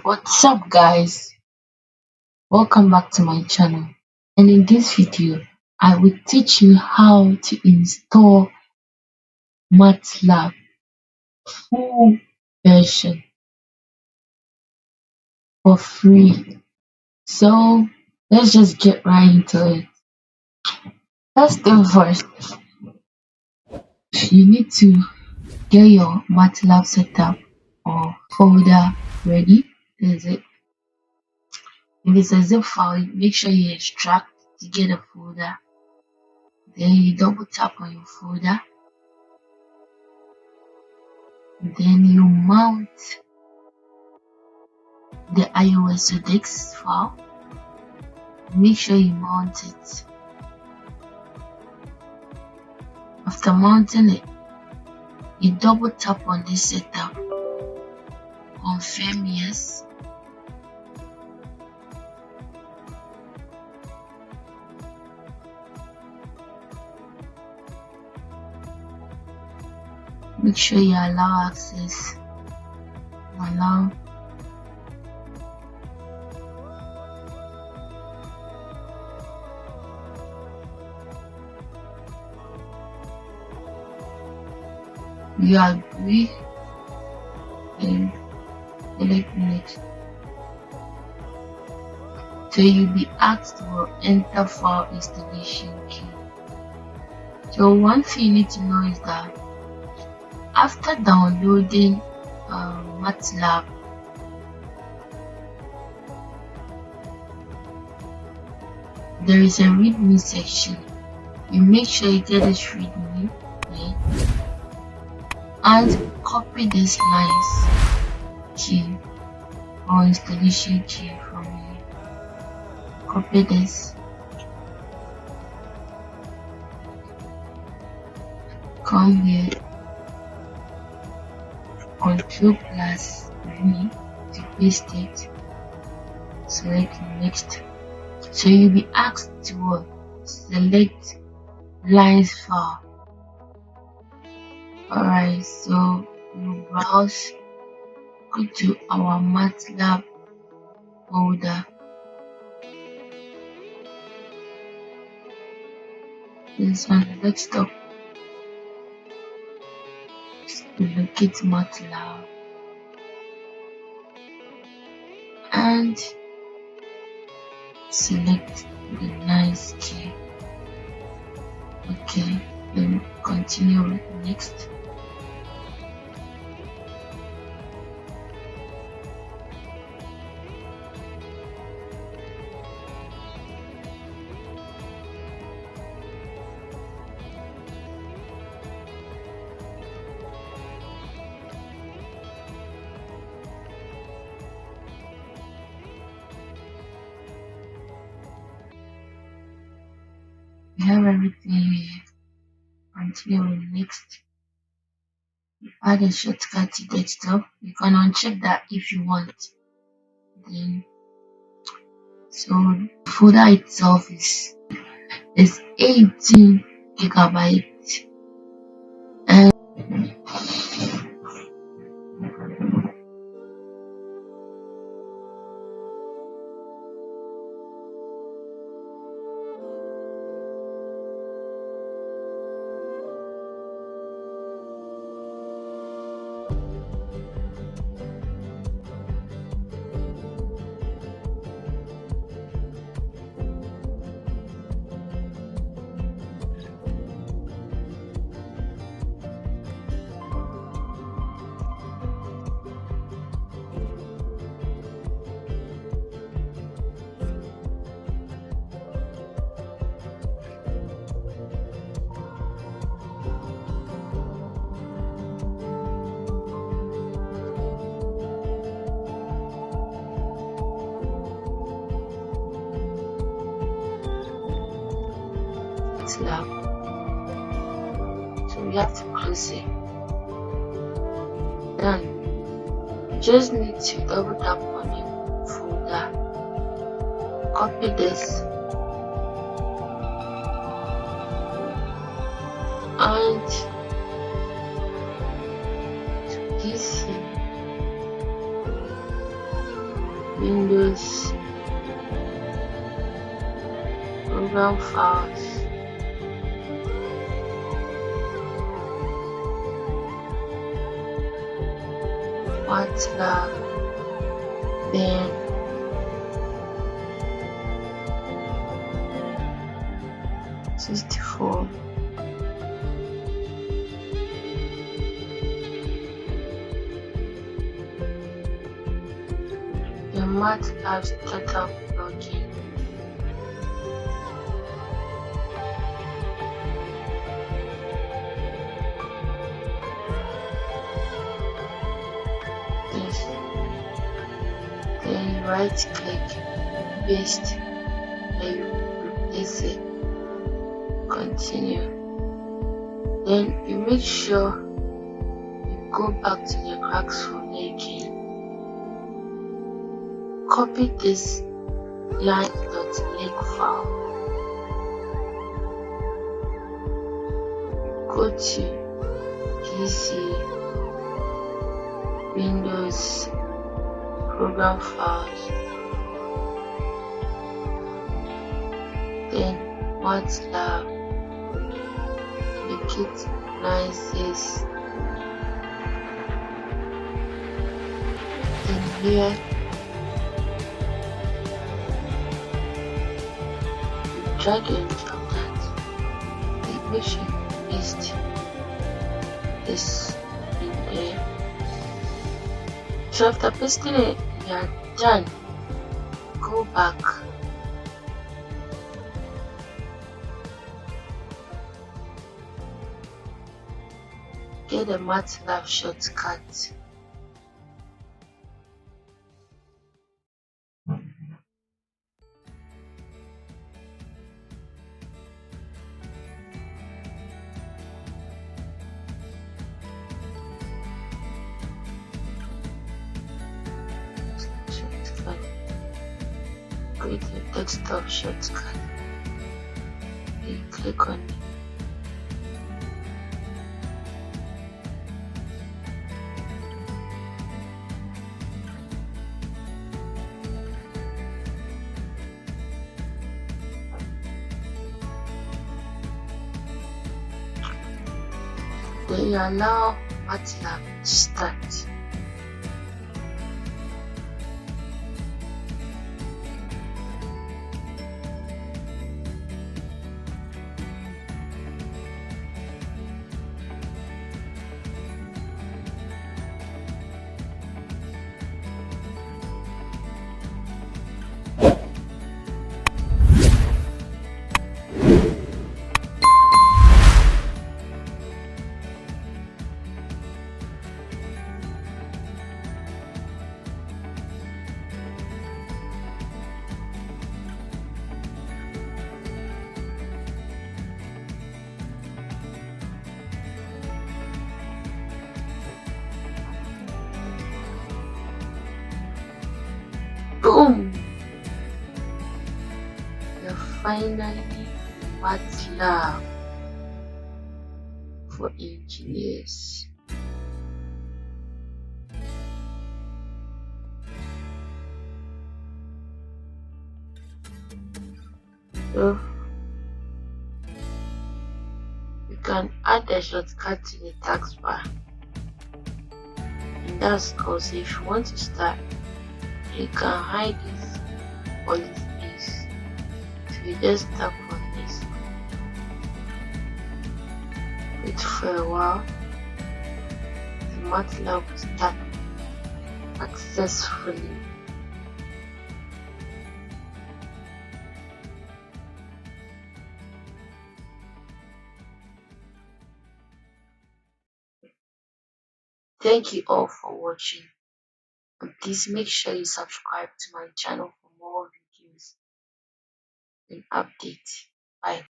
What's up guys? Welcome back to my channel, and in this video I will teach you how to install Matlab full version for free. So let's just get right into it. First thing first, you need to get your Matlab setup or folder ready. That's it. If it's a zip file, make sure you extract to get a folder. Then you double tap on your folder. Then you mount the iOS file. Make sure you mount it. After mounting it, you double tap on this setup. Confirm yes. Make sure you allow access. Allow. You agree and select next. So you'll be asked to enter file installation key. So one thing you need to know is that after downloading Matlab, there is a readme section. You make sure you get this readme, okay? And copy this lines key or installation key from here. Copy this. Come here. Control plus V to paste it. Select next. So you'll be asked to select lines file. Alright, so you browse, go to our Matlab folder. This on the desktop. Locate Matlab and select the nice key. Okay, then continue with next. You have everything here. Continue with next. Add a shortcut to desktop. You can uncheck that if you want. Then, so the folder itself is 18 gigabytes. And Matlab. So we have to close it. Done. You just need to double tap on your folder. Copy this and to this here. Windows program files, Matlab, then '64. The Matlab startup plugin. This. Then you right click, paste, then you replace it, continue. Then you make sure you go back to the cracks folder again. Copy this line.link file. Go to PC, Windows, program files, then Matlab, make it 96, then here you drag and drop that, then make sure you paste this in there. So after pasting it, you are done. Go back. Get the Matlab shortcut. Create a desktop shortcut. You click on it. Then you allow Matlab to start. Boom! You're finally Matlab for engineers. So you can add the shortcut to the taskbar. And that's also if you want to start, you can hide this or this piece. So you just tap on this. Wait for a while. The Matlab will start successfully. Thank you all for watching, and please make sure you subscribe to my channel for more videos and updates. Bye.